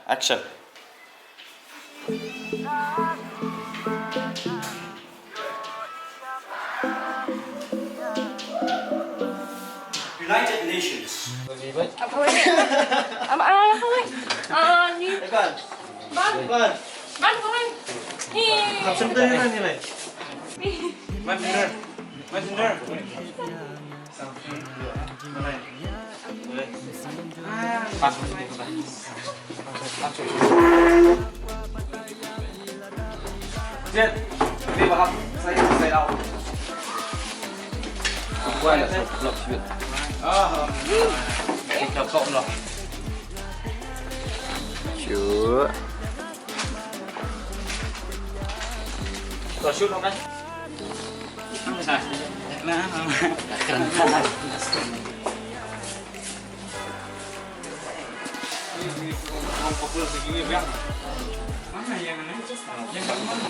Action. United Nations. Apa ini? Apa thôi? Như Ban. ban Ban. ban thôi. Hi. Absen tadi kan nilai. Messenger. Messenger. Pas. Langsung. Jet. Ini bakal saya tahu. Gua ada blok shoot. Kita kok loh. Shoot. Tuh shoot dong kan? Nah, keren banget. Mau popul begini bang? Mana yang mana? Yang mana?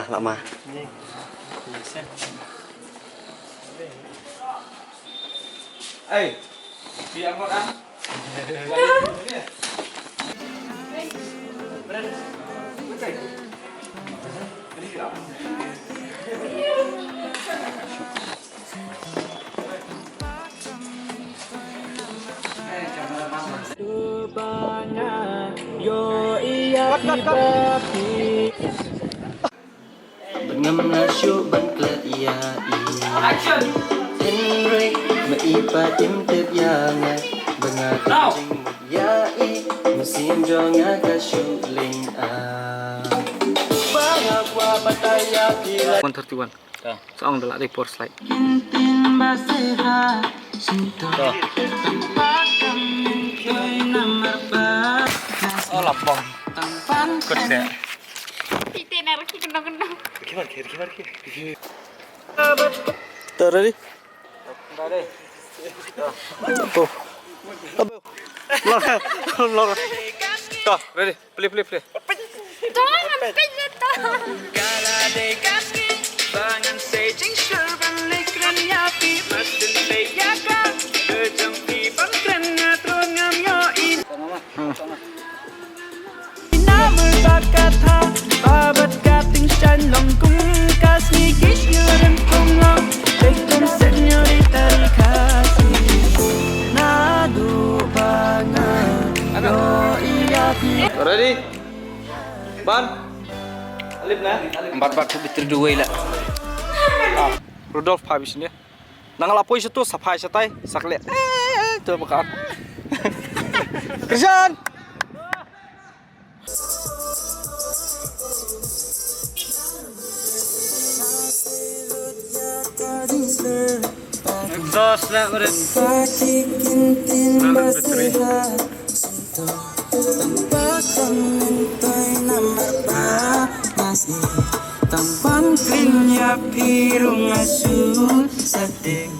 lama. Diangkut ah. Ngâm là show bắn clet ya Action. Henry maipa tim tip ya nga bengat jing ya musim jonga ka shooling banga kwa bataya kila 131. Soong dalak di power slide. intin baseha sinto Oh, lapong. Good set. Kita narki kena. Tuh, ready? Tuh. Lor. Tuh, ready? Play. Jangan pijat. Ready? Ban. Alip na? 4-4 lah. Rudolf habis ni. Nangal apoy siya to, sapay siya tay, sakli. Ito bakaan. Christian! Exhaust na ulit. Battery. Tampan krinya pirung asul sading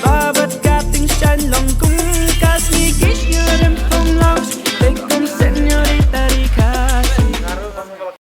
babat kating shan long